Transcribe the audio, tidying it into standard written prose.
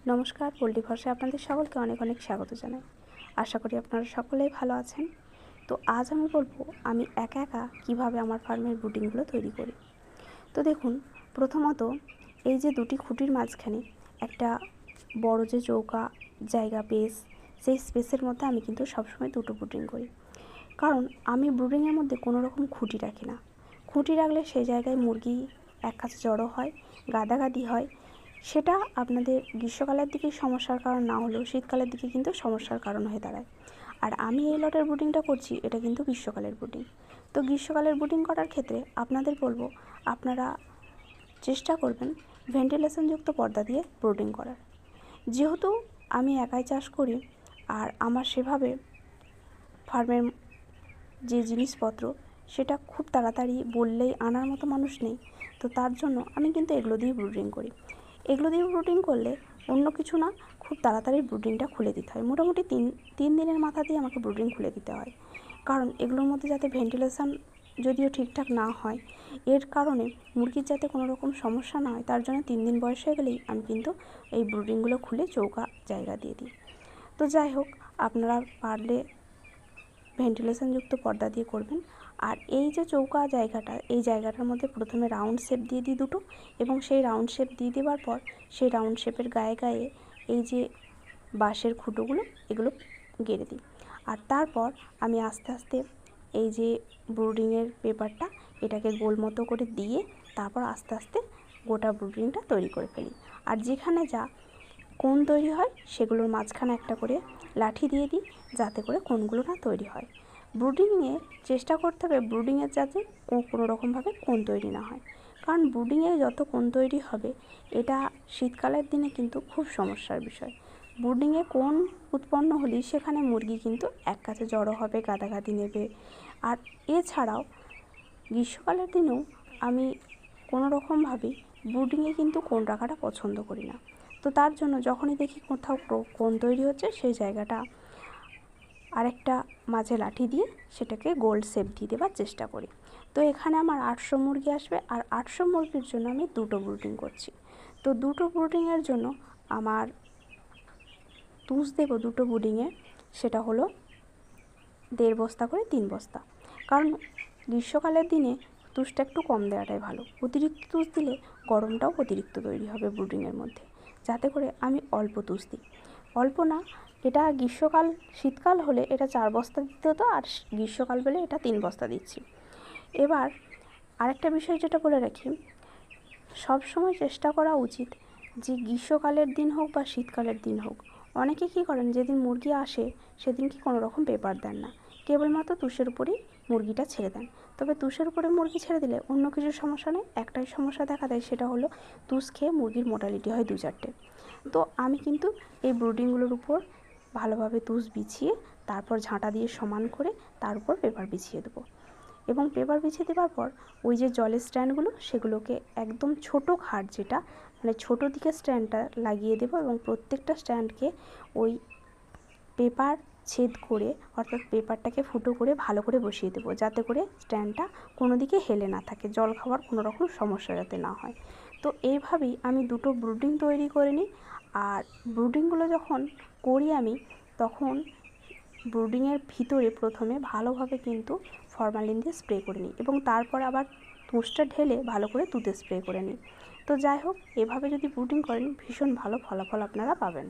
নমস্কার, পোল্ট্রি ফার্মে আপনাদের সকলকে অনেক অনেক স্বাগত জানাই। আশা করি আপনারা সকলেই ভালো আছেন। তো আজ আমি বলবো আমি একা একা কীভাবে আমার ফার্মের ব্রুডিংগুলো তৈরি করি। তো দেখুন, প্রথমত এই যে দুটি খুঁটির মাঝখানে একটা বড় যে চৌকা জায়গা পেস, সেই স্পেসের মধ্যে আমি কিন্তু সবসময় দুটো ব্রুডিং করি। কারণ আমি ব্রুডিংয়ের মধ্যে কোনো রকম খুঁটি রাখি না। খুঁটি রাখলে সেই জায়গায় মুরগি এক কাছে জড়ো হয়, গাদাগাদি হয়। সেটা আপনাদের গ্রীষ্মকালের দিকে সমস্যার কারণ না হলেও শীতকালের দিকে কিন্তু সমস্যার কারণ হয়ে দাঁড়ায়। আর আমি এই লটের ব্রুডিংটা করছি, এটা কিন্তু গ্রীষ্মকালের ব্রুডিং। তো গ্রীষ্মকালের ব্রুডিং করার ক্ষেত্রে আপনাদের বলবো আপনারা চেষ্টা করবেন ভেন্টিলেশনযুক্ত পর্দা দিয়ে ব্রুডিং করার। যেহেতু আমি একাই চাষ করি আর আমার সেভাবে ফার্মের যে জিনিসপত্র সেটা খুব তাড়াতাড়ি বললেই আনার মতো মানুষ নেই, তো তার জন্য আমি কিন্তু এগুলো দিয়ে ব্রুডিং করি। এগুলো দিয়ে ব্রুডিং করলে অন্য কিছু না, খুব তাড়াতাড়ি ব্রুডিংটা খুলে দিতে হয়। মোটামুটি তিন দিনের মাথা দিয়ে আমাকে ব্রুডিং খুলে দিতে হয়। কারণ এগুলোর মধ্যে যাতে ভেন্টিলেশন যদিও ঠিকঠাক না হয়, এর কারণে মুরগির যাতে কোনো রকম সমস্যা না হয়, তার জন্য 3 দিন বয়স হয়ে গেলেই আমি কিন্তু এই ব্রুডিংগুলো খুলে চৌকা জায়গা দিয়ে দিই। তো যাই হোক, আপনারা পারলে ভেন্টিলেশনযুক্ত পর্দা দিয়ে করবেন। আর এই যে চৌকা জায়গাটা, এই জায়গাটার মধ্যে প্রথমে রাউন্ড শেপ দিয়ে দিই দুটো, এবং সেই রাউন্ড শেপ দিয়ে দেওয়ার পর সেই রাউন্ড শেপের গায়ে গায়ে এই যে বাঁশের খুঁটোগুলো এগুলো গেড়ে দিই। আর তারপর আমি আস্তে আস্তে এই যে ব্রুডিংয়ের পেপারটা এটাকে গোল মতো করে দিয়ে তারপর আস্তে আস্তে গোটা ব্রুডিংটা তৈরি করে ফেলি। আর যেখানে যা কোণ তৈরি হয় সেগুলোর মাঝখানে একটা করে লাঠি দিয়ে দিই, যাতে করে কোণগুলো না তৈরি হয়। ব্রুডিংয়ে চেষ্টা করতে হবে ব্রুডিংয়ের যাতে কোনো রকমভাবে কোণ তৈরি না হয়, কারণ ব্রুডিংয়ে যত কোণ তৈরি হবে এটা শীতকালের দিনে কিন্তু খুব সমস্যার বিষয়। ব্রুডিংয়ে কোণ উৎপন্ন হলেই সেখানে মুরগি কিন্তু এক কাছে জড়ো হবে, গাদাগাদি নেবে। আর এছাড়াও গ্রীষ্মকালের দিনেও আমি কোনো রকমভাবেই ব্রুডিংয়ে কিন্তু কোণ রাখাটা পছন্দ করি না। তো তার জন্য যখনই দেখি কোথাও কোণ তৈরি হচ্ছে, সেই জায়গাটা আরেকটা মাঝে লাঠি দিয়ে সেটাকে গোল শেপ দিয়ে দেওয়ার চেষ্টা করি। তো এখানে আমার 800 মুরগি আসবে, আর 800 মুরগির জন্য আমি দুটো ব্রুডিং করছি। তো দুটো ব্রুডিংয়ের জন্য আমার তুষ দেবো দুটো ব্রুডিংয়ে, সেটা হলো 1.5 বস্তা করে 3 বস্তা। কারণ গ্রীষ্মকালের দিনে তুষটা একটু কম দেওয়াটাই ভালো। অতিরিক্ত তুষ দিলে গরমটাও অতিরিক্ত তৈরি হবে ব্রুডিংয়ের মধ্যে, যাতে করে আমি অল্প তুষ দিই। অল্প না, এটা গ্রীষ্মকাল শীতকাল হলে এটা 4 বস্তা দিতে হতো, আর গ্রীষ্মকাল বলে এটা 3 বস্তা দিচ্ছি। এবার আরেকটা বিষয় যেটা বলে রাখি, সব সময় চেষ্টা করা উচিত যে গ্রীষ্মকালের দিন হোক বা শীতকালের দিন হোক, অনেকে কী করেন যেদিন মুরগি আসে সেদিন কি কোনো রকম পেপার দেন না, কেবলমাত্র তুষের উপরেই মুরগিটা ছেড়ে দেন। তবে তুষের উপরে মুরগি ছেড়ে দিলে অন্য কিছু সমস্যা নেই, একটাই সমস্যা দেখা দেয়, সেটা হলো তুষ খেয়ে মুরগির মোর্টালিটি হয় 2-4টে। তো আমি কিন্তু এই ব্রুডিংগুলোর উপর ভালোভাবে তুষ বিছিয়ে তারপর ঝাঁটা দিয়ে সমান করে তার উপর পেপার বিছিয়ে দেবো। এবং পেপার বিছিয়ে দেওয়ার পর ওই যে জলের স্ট্যান্ডগুলো সেগুলোকে একদম ছোটো খাট, যেটা মানে ছোটো দিকে স্ট্যান্ডটা লাগিয়ে দেবো, এবং প্রত্যেকটা স্ট্যান্ডকে ওই পেপার ছেদ করে, অর্থাৎ পেপারটাকে ফুটো করে ভালো করে বসিয়ে দেবো, যাতে করে স্ট্যান্ডটা কোনো দিকে হেলে না থাকে, জল খাওয়ার কোনো রকম সমস্যা যাতে না হয়। তো এইভাবেই আমি দুটো ব্রুডিং তৈরি করে নিই। আর ব্রুডিংগুলো যখন করি আমি, তখন ব্রুডিংয়ের ভিতরে প্রথমে ভালোভাবে কিন্তু ফরমালিন দিয়ে স্প্রে করে নিই, এবং তারপর আবার তুষটা ঢেলে ভালো করে তুতে স্প্রে করে নিই। তো যাই হোক, এভাবে যদি ব্রুডিং করেন ভীষণ ভালো ফলাফল আপনারা পাবেন।